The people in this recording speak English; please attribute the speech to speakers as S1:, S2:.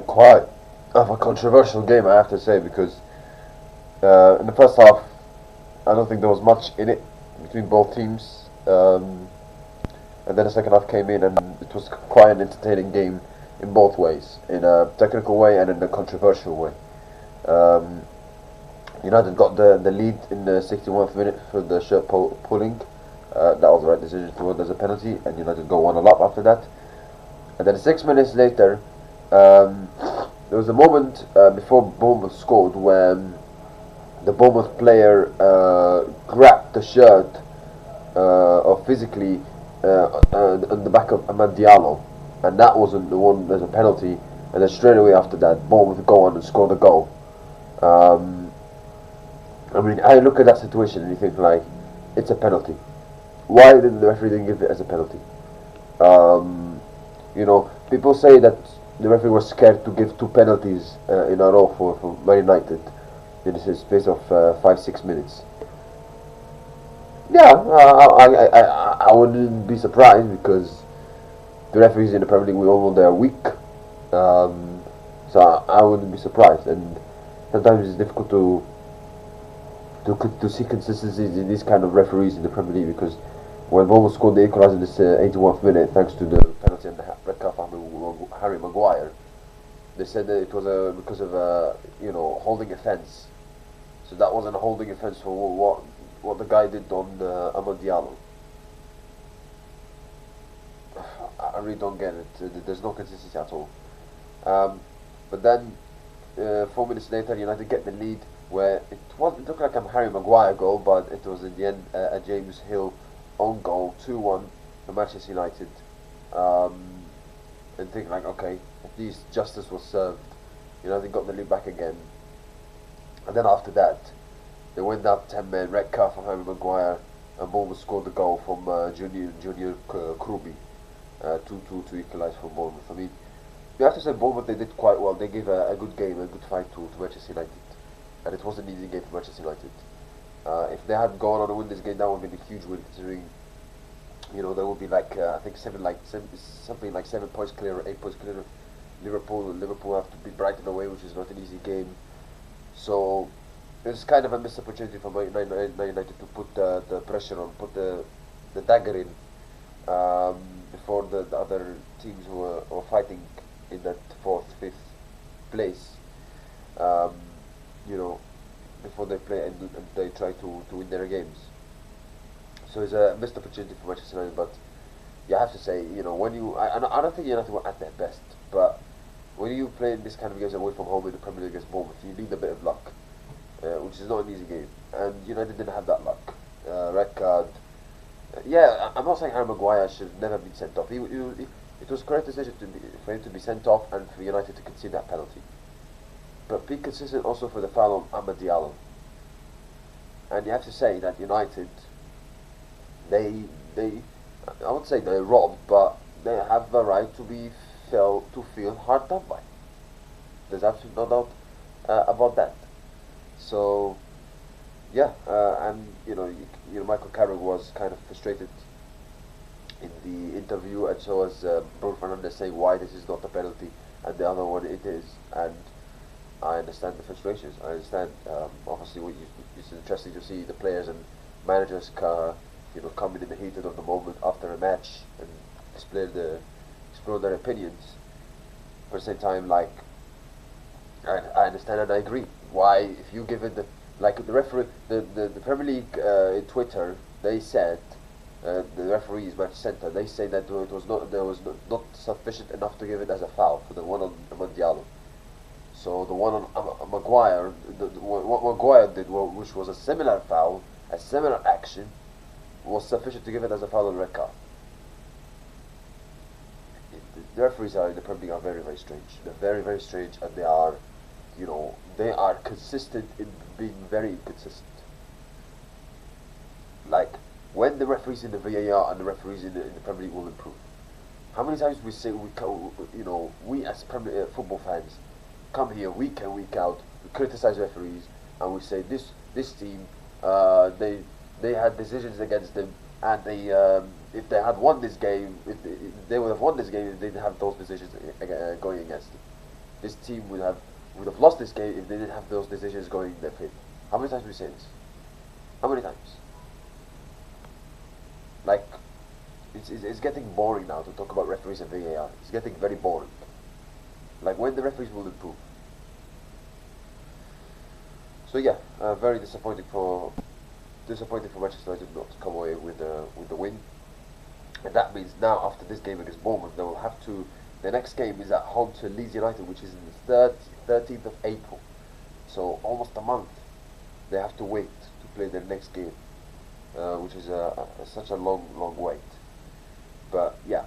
S1: quite of a controversial game, I have to say, because in the first half, I don't think there was much in it between both teams. And then the second half came in, and it was quite an entertaining game in both ways, in a technical way and in a controversial way. Um, United got the lead in the 61th minute for the shirt pulling. That was the right decision to win as a penalty, and United go 1-0 up after that. And then 6 minutes later, there was a moment before Bournemouth scored when the Bournemouth player grabbed the shirt or physically on the back of Amad Diallo, and that wasn't the one. There's a penalty, and then straight away after that, Bournemouth go on and score the goal. I mean, I look at that situation and you think like, it's a penalty. Why didn't the referee didn't give it as a penalty? People say that the referee was scared to give two penalties in a row for Man United in the space of 5-6 minutes. Yeah, I wouldn't be surprised because the referees in the Premier League, we all know they're weak. So I wouldn't be surprised, and sometimes it's difficult to see consistencies in these kind of referees in the Premier League, because when Bournemouth scored the equaliser in this 81th minute, thanks to the penalty and the red card for Harry Maguire, they said that it was because of holding offence. So that wasn't a holding offence for what the guy did on Amad Diallo. I really don't get it. There's no consistency at all. But then 4 minutes later, United get the lead, where it looked like a Harry Maguire goal, but it was in the end a James Hill own goal, 2-1 for Manchester United. And think like, okay, at least justice was served. United got the lead back again. And then after that, they went up 10 men, red card from Harry Maguire, and Bournemouth scored the goal from Junior Krubi, 2-2 to equalise for Bournemouth. I mean, you have to say Bournemouth, they did quite well. They gave a good game, a good fight to Manchester United, and it was an easy game for Manchester United. If they had gone on to win this game, that would have been a huge win, considering there would be like I think something like 7 points clear or 8 points clear of Liverpool, and Liverpool have to beat Brighton away, which is not an easy game. So it's kind of a missed opportunity for Man United to put the pressure on, put the dagger in before the other teams who were fighting in that 4th, 5th place. Before they play and they try to win their games. So it's a missed opportunity for Manchester United, but you have to say, when I don't think United were at their best, but when you play this kind of games away from home in the Premier League against Bournemouth, you need a bit of luck, which is not an easy game, and United didn't have that luck. Red card. I'm not saying Harry Maguire should never been sent off. It was correct decision for him to be sent off and for United to concede that penalty. But be consistent also for the foul on Amad Diallo. And you have to say that United, I won't say they're robbed, but they have the right to feel hard done by. There's absolutely no doubt about that. So, and Michael Carrick was kind of frustrated in the interview, and so was Bruno Fernandes saying why this is not a penalty and the other one it is. And I understand the frustrations. I understand. Obviously, it's interesting to see the players and managers, coming in the heat of the moment after a match and explore their opinions. But at the same time, like, I understand and I agree. Why, if you give it the referee, the Premier League in Twitter, they said the referees, match centre, they say that there was not sufficient enough to give it as a foul for the one on Diallo. So the one on Maguire, what Maguire did, which was a similar foul, a similar action, was sufficient to give it as a foul on red card. The referees in the Premier League are very, very strange. They're very, very strange, and they are consistent in being very inconsistent. Like, when the referees in the VAR and the referees in the Premier League will improve? How many times we say we as Premier football fans come here week in, week out, we criticize referees, and we say this team, they had decisions against them, and they if they had won this game, they would have won this game if they didn't have those decisions going against them. this team would have lost this game if they didn't have those decisions going in their favor. How many times do we say this? How many times? Like, it's getting boring now to talk about referees and VAR. It's getting very boring. Like, when the referees will improve. So yeah, very disappointing for Manchester United not to come away with the win. And that means now, after this game against Bournemouth, they will have to. The next game is at home to Leeds United, which is in the 13th of April. So almost a month they have to wait to play their next game, which is such a long wait. But yeah,